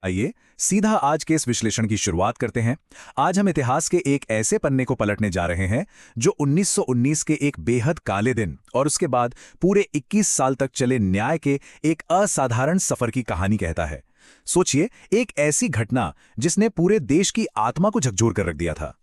आइए सीधा आज के इस विश्लेषण की शुरुआत करते हैं। आज हम इतिहास के एक ऐसे पन्ने को पलटने जा रहे हैं जो 1919 के एक बेहद काले दिन और उसके बाद पूरे 21 साल तक चले न्याय के एक असाधारण सफर की कहानी कहता है। सोचिए, एक ऐसी घटना जिसने पूरे देश की आत्मा को झकझोर कर रख दिया था।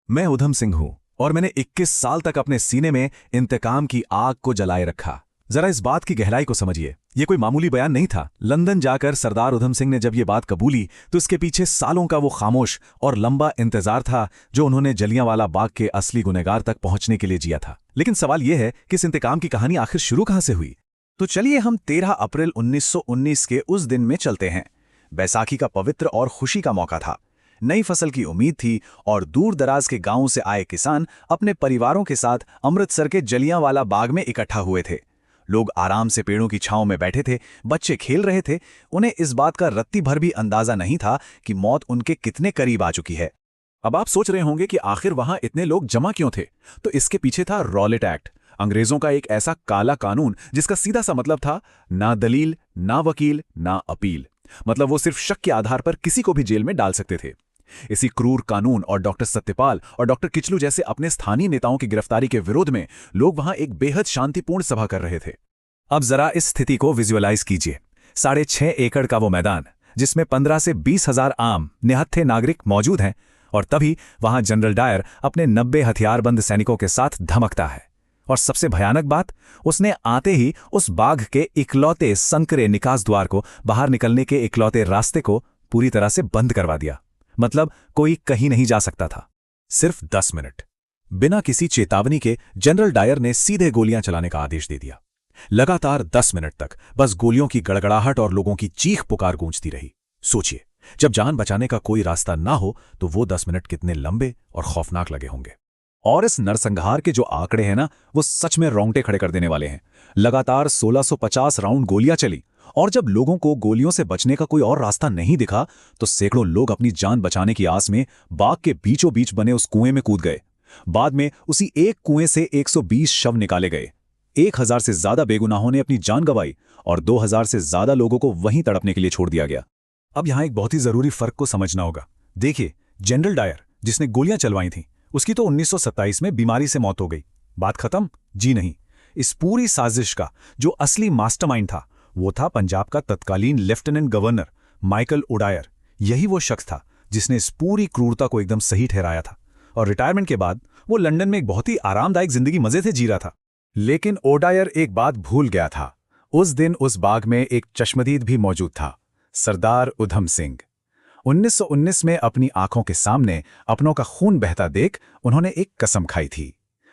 मैं उधम सिंह हूं और मैंने 21 साल तक अपने सीने में इंतकाम की आग को जलाए रखा। जरा इस बात की गहराई को समझिए। ये कोई मामूली बयान नहीं था। लंदन जाकर सरदार उधम सिंह ने जब ये बात कबूली तो इसके पीछे सालों का वो खामोश और लंबा इंतजार था जो उन्होंने जलियांवाला बाग के असली गुनहगार तक पहुंचने के लिए जिया था। लेकिन सवाल यह है कि इस इंतकाम की कहानी आखिर शुरू कहां से हुई? तो चलिए हम 13 अप्रैल 1919 के उस दिन में चलते हैं। बैसाखी का पवित्र और खुशी का मौका था। नई फसल की उम्मीद थी और दूर दराज के गांवों से आए किसान अपने परिवारों के साथ अमृतसर के जलियांवाला बाग में इकट्ठा हुए थे। लोग आराम से पेड़ों की छांव में बैठे थे, बच्चे खेल रहे थे। उन्हें इस बात का रत्ती भर भी अंदाजा नहीं था कि मौत उनके कितने करीब आ चुकी है। अब आप सोच रहे होंगे कि आखिर वहां इतने लोग जमा क्यों थे? तो इसके पीछे था रॉलेट एक्ट, अंग्रेजों का एक ऐसा काला कानून जिसका सीधा सा मतलब था ना दलील, ना वकील, ना अपील। मतलब वो सिर्फ शक के आधार पर किसी को भी जेल में डाल सकते थे। इसी क्रूर कानून और डॉक्टर सत्यपाल और डॉक्टर किचलू जैसे अपने स्थानीय नेताओं की गिरफ्तारी के विरोध में लोग वहां एक बेहद शांतिपूर्ण सभा कर रहे थे। अब जरा इस स्थिति को विजुअलाइज कीजिए। 6.5 एकड़ का वो मैदान जिसमें 15 से 20 हजार आम निहत्थे नागरिक मौजूद हैं, और तभी वहां जनरल डायर अपने 90 हथियारबंद सैनिकों के साथ धमकता है। और सबसे भयानक बात, उसने आते ही उस बाग के इकलौते संकरे निकास द्वार को, बाहर निकलने के इकलौते रास्ते को पूरी तरह से बंद करवा दिया। मतलब कोई कहीं नहीं जा सकता था। सिर्फ 10 मिनट बिना किसी चेतावनी के जनरल डायर ने सीधे गोलियां चलाने का आदेश दे दिया। लगातार 10 मिनट तक बस गोलियों की गड़गड़ाहट और लोगों की चीख पुकार गूंजती रही। सोचिए, जब जान बचाने का कोई रास्ता ना हो तो वो 10 मिनट कितने लंबे और खौफनाक लगे होंगे। और इस नरसंहार के जो आंकड़े हैं ना, वो सच में रोंगटे खड़े कर देने वाले हैं। लगातार 1650 राउंड गोलियां चली, और जब लोगों को गोलियों से बचने का कोई और रास्ता नहीं दिखा तो सैकड़ों लोग अपनी जान बचाने की आस में बाग के बीचों बीच बने उस कुएं में कूद गए। बाद में उसी एक कुएं से 120 शव निकाले गए। 1000 से ज्यादा बेगुनाहों ने अपनी जान गंवाई और 2000 से ज्यादा लोगों को वहीं तड़पने के लिए छोड़ दिया गया। अब यहां एक बहुत ही जरूरी फर्क को समझना होगा। देखिए, जनरल डायर जिसने गोलियां चलवाई थीं, उसकी तो 1927 में बीमारी से मौत हो गई। बात खत्म? जी नहीं। इस पूरी साजिश का जो असली मास्टरमाइंड था वो था पंजाब का तत्कालीन लेफ्टिनेंट गवर्नर माइकल ओडायर। यही वो शख्स था जिसने इस पूरी क्रूरता को एकदम सही ठहराया था। और रिटायरमेंट के बाद वो लंदन में एक बहुत ही आरामदायक जिंदगी मजे से जी रहा था। लेकिन ओडायर एक बात भूल गया था। उस दिन उस बाग में एक चश्मदीद भी मौजूद था, सरदार उधम सिंह। 1919 में अपनी आंखों के सामने अपनों का खून बहता देख उन्होंने एक कसम खाई थी।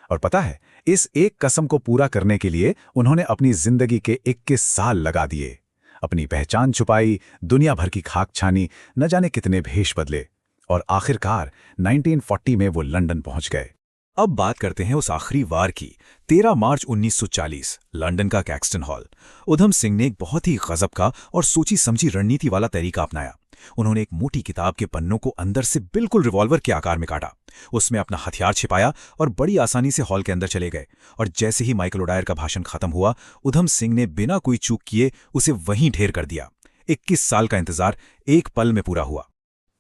और पता है, इस एक कसम को पूरा करने के लिए उन्होंने अपनी जिंदगी के 21 साल लगा दिए। अपनी पहचान छुपाई, दुनिया भर की खाक छानी, न जाने कितने भेष बदले, और आखिरकार 1940 में वो लंदन पहुंच गए। अब बात करते हैं उस आखिरी वार की। 13 मार्च 1940, लंदन का कैक्सटन हॉल। उधम सिंह ने एक बहुत ही गजब का और सोची समझी रणनीति वाला तरीका अपनाया। उन्होंने एक मोटी किताब के पन्नों को अंदर से बिल्कुल रिवॉल्वर के आकार में काटा, उसमें अपना हथियार छिपाया और बड़ी आसानी से हॉल के अंदर चले गए। और जैसे ही माइकल ओडायर का भाषण खत्म हुआ, उधम सिंह ने बिना कोई चूक किए उसे वहीं ढेर कर दिया। 21 साल का इंतजार एक पल में पूरा हुआ।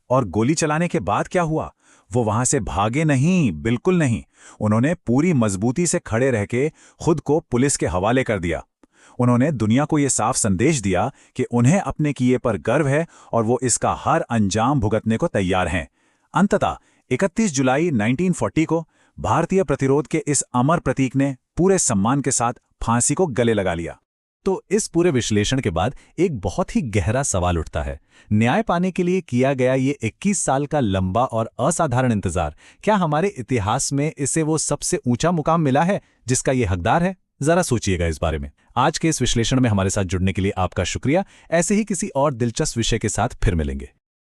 और गोली चलाने के बाद क्या हुआ? वो वहां से भागे नहीं, बिल्कुल नहीं। उन्होंने पूरी मजबूती से खड़े रह के खुद को पुलिस के हवाले कर दिया। उन्होंने दुनिया को यह साफ संदेश दिया कि उन्हें अपने किए पर गर्व है और वो इसका हर अंजाम भुगतने को तैयार हैं। अंततः 31 जुलाई 1940 को भारतीय प्रतिरोध के इस अमर प्रतीक ने पूरे सम्मान के साथ फांसी को गले लगा लिया। तो इस पूरे विश्लेषण के बाद एक बहुत ही गहरा सवाल उठता है। न्याय पाने के लिए किया गया ये 21 साल का लंबा और असाधारण इंतजार, क्या हमारे इतिहास में इसे वो सबसे ऊंचा मुकाम मिला है जिसका ये हकदार है? जरा सोचिएगा इस बारे में। आज के इस विश्लेषण में हमारे साथ जुड़ने के लिए आपका शुक्रिया। ऐसे ही किसी और दिलचस्प विषय के साथ फिर मिलेंगे।